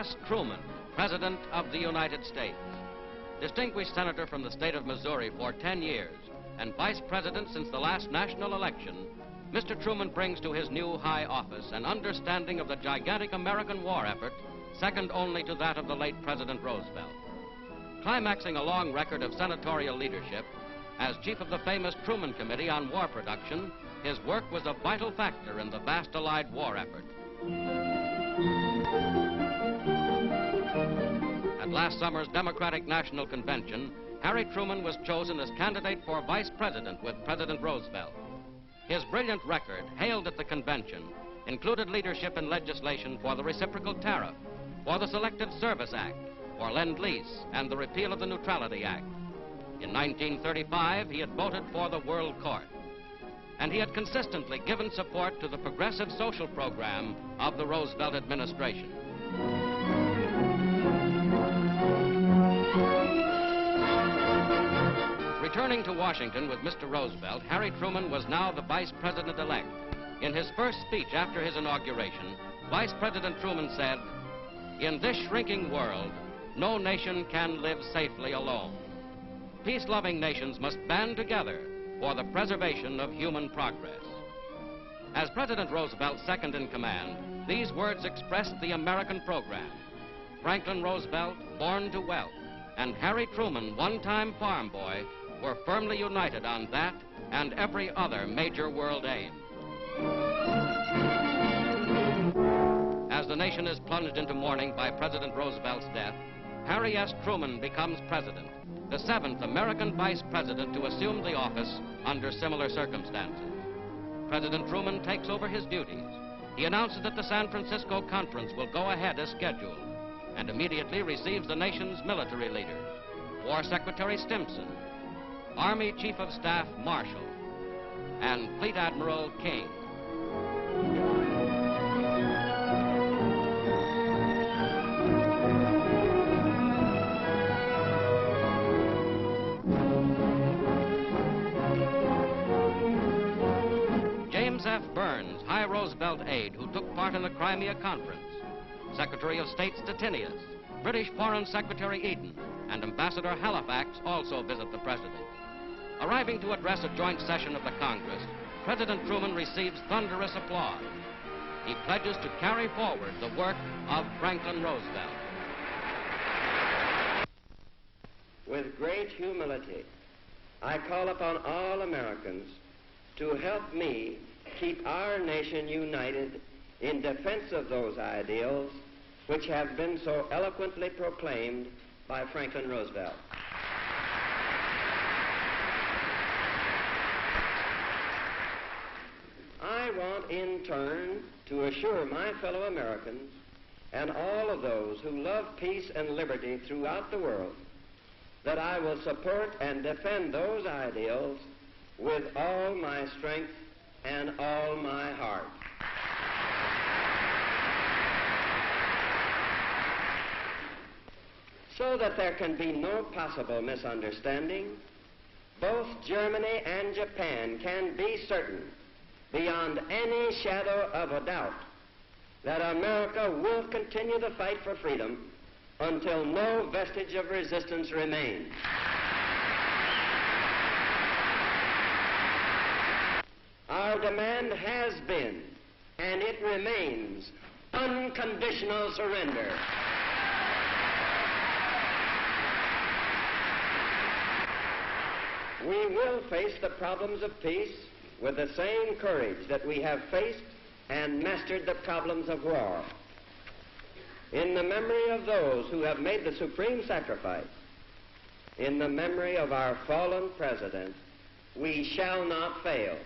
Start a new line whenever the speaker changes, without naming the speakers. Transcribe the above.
S. Truman, President of the United States. Distinguished Senator from the state of Missouri for 10 years and Vice President since the last national election, Mr. Truman brings to his new high office an understanding of the gigantic American war effort, second only to that of the late President Roosevelt. Climaxing a long record of senatorial leadership, as chief of the famous Truman Committee on War Production, his work was a vital factor in the vast Allied war effort. At last summer's Democratic National Convention, Harry Truman was chosen as candidate for vice president with President Roosevelt. His brilliant record, hailed at the convention, included leadership in legislation for the reciprocal tariff, for the Selective Service Act, for Lend-Lease, and the repeal of the Neutrality Act. In 1935, he had voted for the World Court, and he had consistently given support to the progressive social program of the Roosevelt administration. Returning to Washington with Mr. Roosevelt, Harry Truman was now the Vice President-elect. In his first speech after his inauguration, Vice President Truman said, "In this shrinking world, no nation can live safely alone. Peace-loving nations must band together for the preservation of human progress." As President Roosevelt's second in command, these words expressed the American program. Franklin Roosevelt, born to wealth, and Harry Truman, one-time farm boy, were firmly united on that and every other major world aim. As the nation is plunged into mourning by President Roosevelt's death, Harry S. Truman becomes president, the seventh American vice president to assume the office under similar circumstances. President Truman takes over his duties. He announces that the San Francisco conference will go ahead as scheduled and immediately receives the nation's military leaders, War Secretary Stimson, Army Chief of Staff Marshall, and Fleet Admiral King. James F. Burns, high Roosevelt aide who took part in the Crimea Conference, Secretary of State Stettinius, British Foreign Secretary Eden, and Ambassador Halifax also visit the President. Arriving to address a joint session of the Congress, President Truman receives thunderous applause. He pledges to carry forward the work of Franklin Roosevelt.
With great humility, I call upon all Americans to help me keep our nation united in defense of those ideals which have been so eloquently proclaimed by Franklin Roosevelt. I want in turn to assure my fellow Americans and all of those who love peace and liberty throughout the world that I will support and defend those ideals with all my strength and all my heart. So that there can be no possible misunderstanding, both Germany and Japan can be certain, beyond any shadow of a doubt, that America will continue the fight for freedom until no vestige of resistance remains. Our demand has been, and it remains, unconditional surrender. We will face the problems of peace with the same courage that we have faced and mastered the problems of war. In the memory of those who have made the supreme sacrifice, in the memory of our fallen president, we shall not fail.